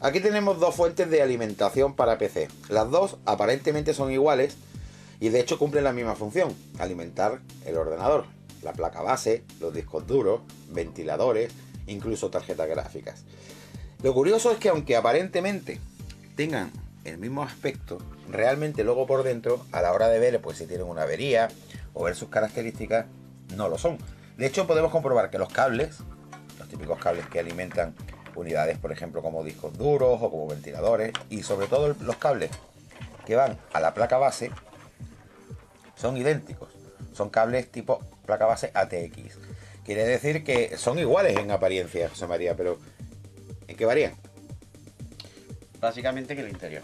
Aquí tenemos dos fuentes de alimentación para PC. Las dos aparentemente son iguales y de hecho cumplen la misma función: alimentar el ordenador, la placa base, los discos duros, ventiladores, incluso tarjetas gráficas. Lo curioso es que aunque aparentemente tengan el mismo aspecto, realmente luego por dentro, a la hora de ver pues si tienen una avería o ver sus características, no lo son. De hecho podemos comprobar que los cables, los típicos cables que alimentan unidades, por ejemplo, como discos duros o como ventiladores, y sobre todo los cables que van a la placa base, son idénticos. Son cables tipo placa base ATX. Quiere decir que son iguales en apariencia, José María, pero ¿en qué varían? Básicamente que el interior.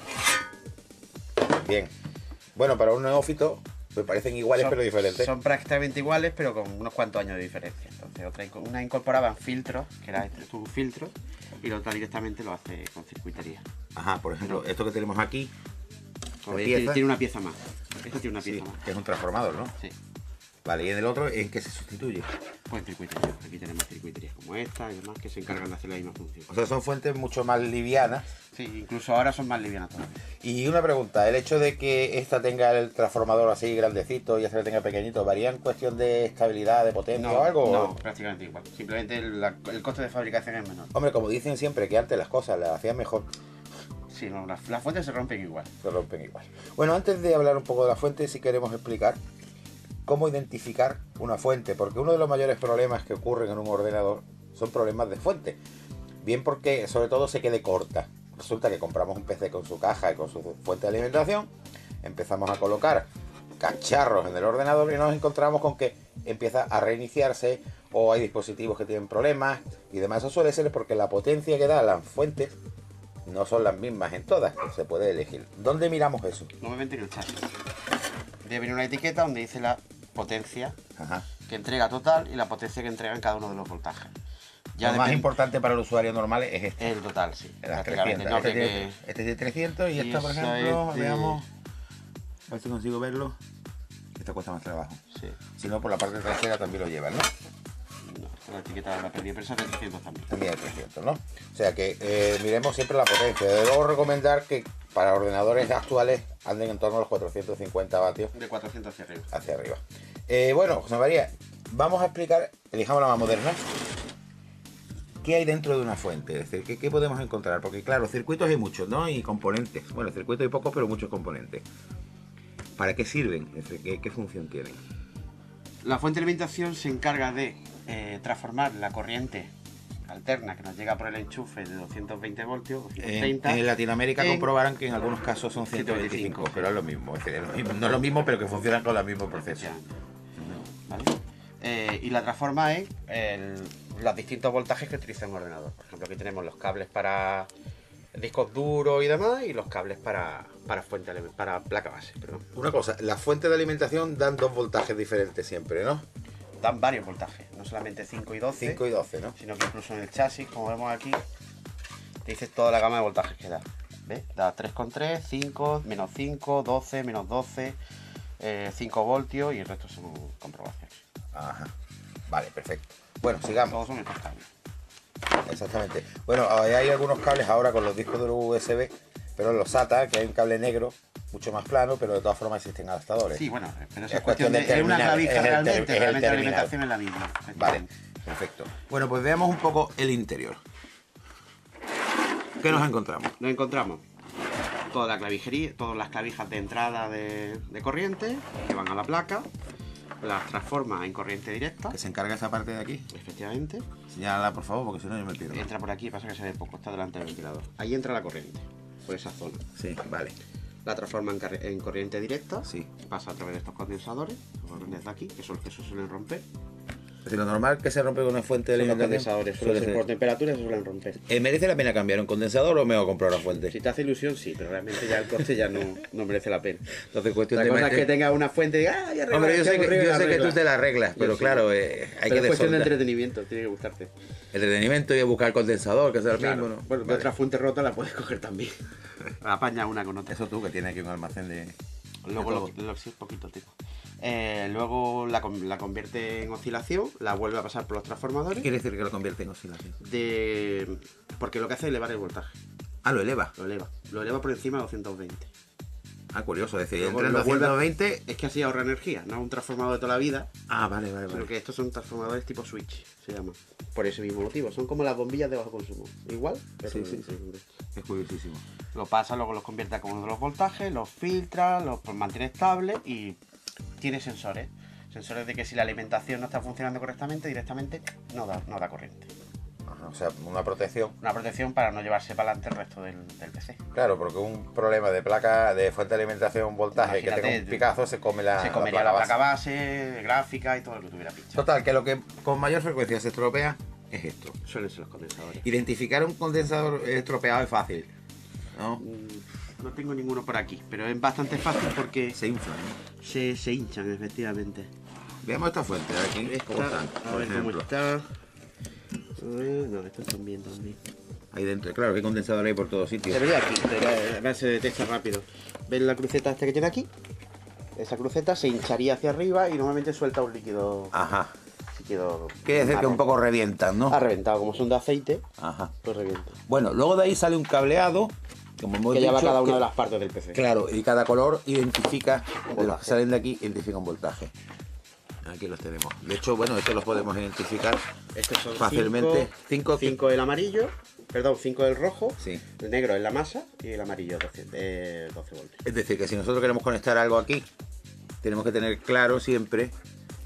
Bien. Bueno, para un neófito me parecen iguales pero diferentes. Son prácticamente iguales, pero con unos cuantos años de diferencia. Entonces, una incorporaban filtros, que era un filtro, y la otra directamente lo hace con circuitería. Ajá, por ejemplo, esto que tenemos aquí, como veis, tiene una pieza más. Esto tiene una pieza más. Que es un transformador, ¿no? Sí. Vale, ¿y en el otro en qué se sustituye? Pues en circuitería. Aquí tenemos circuiterías como esta y demás que se encargan de hacer la misma función. O sea, son fuentes mucho más livianas. Sí, incluso ahora son más livianas todavía. Y una pregunta, ¿el hecho de que esta tenga el transformador así grandecito y esta le tenga pequeñito, varía en cuestión de estabilidad, de potencia o algo? No, prácticamente igual. Simplemente el coste de fabricación es menor. Hombre, como dicen siempre, que antes las cosas las hacían mejor. Sí, no, las fuentes se rompen igual. Se rompen igual. Bueno, antes de hablar un poco de la fuente, sí queremos explicar cómo identificar una fuente, porque uno de los mayores problemas que ocurren en un ordenador son problemas de fuente. Bien porque sobre todo se quede corta. Resulta que compramos un PC con su caja y con su fuente de alimentación, empezamos a colocar cacharros en el ordenador y nos encontramos con que empieza a reiniciarse o hay dispositivos que tienen problemas y demás. Eso suele ser porque la potencia que dan las fuentes no son las mismas en todas, se puede elegir. ¿Dónde miramos eso? Normalmente en el chasis. Debe venir una etiqueta donde dice la potencia que entrega total y la potencia que entrega en cada uno de los voltajes. Ya lo más importante para el usuario normal es este. El total, sí. Las 300. No, este tiene 300 y esta, por ejemplo, veamos. A ver si consigo verlo. Esta cuesta más trabajo. Sí. Si no, por la parte trasera también lo llevan, ¿no? No, la etiqueta la perdí, pero esa es de 300 también. También de 300, ¿no? O sea que miremos siempre la potencia. Debo recomendar que para ordenadores actuales anden en torno a los 450 vatios. De 400 hacia arriba. Hacia arriba. Bueno, José María, vamos a explicar, elijamos la más moderna. ¿Qué hay dentro de una fuente? Es decir, ¿qué podemos encontrar? Porque claro, circuitos hay muchos, ¿no? Y componentes. Bueno, circuitos hay pocos, pero muchos componentes. ¿Para qué sirven? Es decir, ¿qué función tienen? La fuente de alimentación se encarga de transformar la corriente alterna que nos llega por el enchufe de 220 voltios, 230. En Latinoamérica comprobarán que en algunos casos son 125, pero es lo mismo. Es decir, no es lo mismo, pero que funcionan con el mismo proceso. ¿Vale? Y la transforma en los distintos voltajes que utiliza un ordenador. Por ejemplo, aquí tenemos los cables para discos duros y demás, y los cables para placa base. Perdón. Una cosa, las fuentes de alimentación dan dos voltajes diferentes siempre, ¿no? Dan varios voltajes, no solamente 5 y 12. 5 y 12, ¿no? Sino que incluso en el chasis, como vemos aquí, te dice toda la gama de voltajes que da. ¿Ves? Da 3,3, 5, menos 5, 12, menos 12, 5 voltios y el resto son comprobaciones. Ajá. Vale, perfecto. Bueno, sigamos. Todos son estos cables. Exactamente. Bueno, hay algunos cables ahora con los discos duros USB, pero en los SATA, que hay un cable negro, mucho más plano, pero de todas formas existen adaptadores. Sí, bueno, pero esa es cuestión de es una clavija realmente, realmente la alimentación es la misma. Vale, perfecto. Bueno, pues veamos un poco el interior. ¿Qué nos encontramos? Nos encontramos toda la clavijería, todas las clavijas de entrada de corriente que van a la placa, las transforma en corriente directa. ¿Que se encarga esa parte de aquí? Efectivamente. Señálala, por favor, porque si no yo me pierdo. Entra por aquí, pasa que se ve poco, está delante del ventilador. Ahí entra la corriente, por esa zona. Sí, vale. La transforma en corriente directa. Sí. Pasa a través de estos condensadores, desde aquí, que son los que se suelen romper. Es decir, lo normal que se rompe con una fuente de Los alimentación condensadores suelen ser por temperatura, se suelen romper. ¿Merece la pena cambiar un condensador o mejor comprar una fuente? Si te hace ilusión, sí, pero realmente ya el coste ya no merece la pena. Entonces, cuestión la cosa es que tenga una fuente y diga, ya hombre, yo sé que tú te la arreglas, pero claro, hay que es cuestión de entretenimiento, tiene que gustarte. Entretenimiento y buscar el condensador, que es el mismo, ¿no? Bueno, vale. Otra fuente rota la puedes coger también. Apaña una con otra. Eso tú, que tienes aquí un almacén de... Luego sí, poquito tipo. Luego la convierte en oscilación, la vuelve a pasar por los transformadores. ¿Qué quiere decir que lo convierte en oscilación? Porque lo que hace es elevar el voltaje. Ah, lo eleva. Lo eleva por encima de 220. Ah, curioso, es decir, Luego entra en lo vuelve a- 220. Es que así ahorra energía, no es un transformador de toda la vida, Ah, vale, vale, sino vale. que estos son transformadores tipo switch, se llama. Por ese mismo motivo, son como las bombillas de bajo consumo. Igual, pero Sí, sí, sí. Es curiosísimo. Lo pasa, luego los convierte a uno de los voltajes, los filtra, los mantiene estable y tiene sensores. Sensores de que si la alimentación no está funcionando correctamente, directamente no da corriente. Ajá, o sea, una protección. Una protección para no llevarse para adelante el resto del PC. Claro, porque un problema de placa, de fuente de alimentación, voltaje, que Imagínate, tenga un picazo, se come Se comería la placa base. base, gráfica y todo lo que tuviera pinchado. Total, que lo que con mayor frecuencia se estropea es esto. Suelen ser los condensadores. Identificar un condensador estropeado es fácil, ¿no? No tengo ninguno por aquí, pero es bastante fácil porque Se infla, ¿no? se hinchan, efectivamente. Veamos esta fuente, a ver cómo están, A por ver cómo ejemplo. está. A ver, no, estos están bien también. Ahí dentro, claro, que condensador hay por todos sitios. Debería aquí, a ver, se detecta rápido. ¿Ven la cruceta esta que tiene aquí? Esa cruceta se hincharía hacia arriba y normalmente suelta un líquido. Ajá. Líquido Quiere decir que un poco revientan, ¿no? ha reventado, como son de aceite, Ajá. pues revienta. Bueno, luego de ahí sale un cableado, como hemos Que dicho, lleva cada una que- de las partes del PC. Claro, y cada color identifica, voltaje. los que salen de aquí identifica un voltaje. Aquí los tenemos. De hecho, bueno, estos los podemos identificar Estos son fácilmente. 5 el amarillo, perdón, 5 el rojo, Sí. el negro es la masa y el amarillo 12 voltios. Es decir, que si nosotros queremos conectar algo aquí, tenemos que tener claro siempre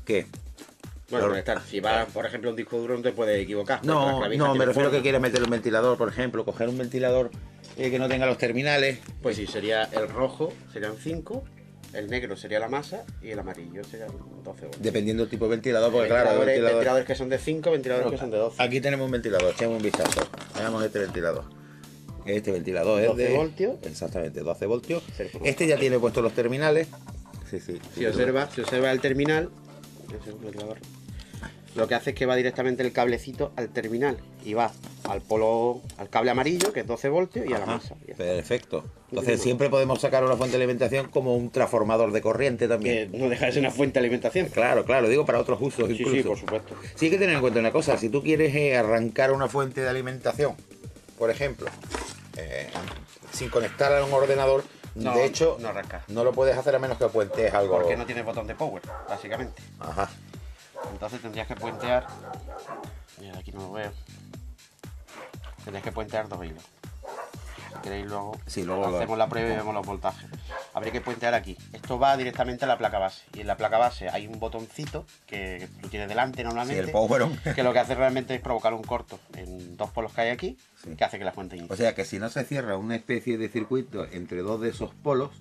que... Bueno, Claro. conectar. Si va, por ejemplo, un disco duro no te puedes equivocar. porque la No, clavija no, me tiene refiero a que forma. quieres meter un ventilador, por ejemplo, coger un ventilador que no tenga los terminales. Pues sí, sería el rojo, serían 5, el negro sería la masa y el amarillo serían 12 voltios. Dependiendo del tipo de ventilador, porque claro, hay Ventiladores que son de 5, ventiladores que son de 12. Aquí tenemos un ventilador, echemos un vistazo. Veamos este ventilador. Este ventilador es 12 de... voltios. Exactamente, 12 voltios. Sí. Este ya tiene puestos los terminales. Sí, sí. Si observa el terminal, ese es un ventilador, lo que hace es que va directamente el cablecito al terminal y va al cable amarillo, que es 12 voltios, y a la Ajá, masa. Y ya está. perfecto. Entonces siempre podemos sacar una fuente de alimentación como un transformador de corriente también. Que no deja de ser una fuente de alimentación. Claro, claro, digo para otros usos Sí, incluso. sí, por supuesto. Sí hay que tener en cuenta una cosa, si tú quieres arrancar una fuente de alimentación, por ejemplo, sin conectar a un ordenador, No, de hecho, no arranca. no lo puedes hacer a menos que puentes algo. Porque no tiene botón de power, básicamente. Ajá. Entonces tendrías que puentear. Mira, aquí no lo veo. Tendrías que puentear 2 hilos. Si queréis luego, Sí, luego lo- hacemos la prueba y vemos los voltajes. Habría que puentear aquí. Esto va directamente a la placa base. Y en la placa base hay un botoncito que tú tienes delante Sí, normalmente. el power on. Que lo que hace realmente es provocar un corto en 2 polos que hay aquí, Sí. que hace que la fuente inicie. O sea que si no se cierra una especie de circuito entre dos de esos polos,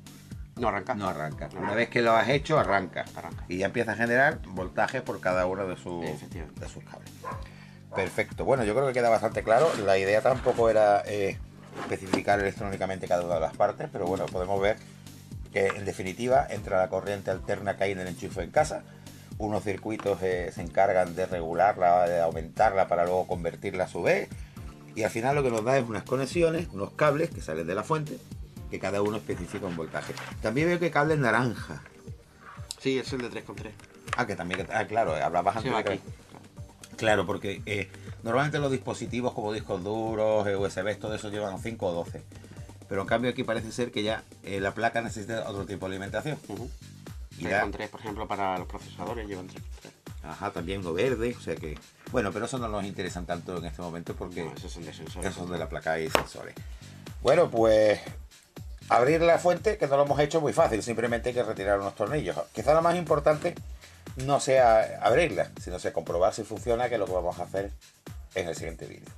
No arranca. no arranca. Una vez que lo has hecho, arranca. Arranca. Y ya empieza a generar voltaje por cada uno de sus Efectivamente. cables. Perfecto. Bueno, yo creo que queda bastante claro. La idea tampoco era especificar electrónicamente cada una de las partes, pero bueno, podemos ver que en definitiva entra la corriente alterna que hay en el enchufe en casa. Unos circuitos se encargan de regularla, de aumentarla para luego convertirla a su vez. Y al final lo que nos da es unas conexiones, unos cables que salen de la fuente, que cada uno especifica un voltaje. También veo que cables naranja. Sí, es el de 3,3. Ah, que también, claro, hablabas Sí, antes va de que... aquí. Claro, porque normalmente los dispositivos como discos duros, USB, todo eso llevan 5 o 12. Pero en cambio aquí parece ser que ya la placa necesita otro tipo de alimentación. Y ya- 3,3, por ejemplo, para los procesadores llevan 3,3. Ajá, también uno verde, o sea que... Bueno, pero eso no nos interesan tanto en este momento porque No, esos son de sensores. esos son de la placa y sensores. Bueno, pues abrir la fuente, que no lo hemos hecho muy fácil, simplemente hay que retirar unos tornillos. Quizá lo más importante no sea abrirla, sino sea comprobar si funciona, que es lo que vamos a hacer en el siguiente vídeo.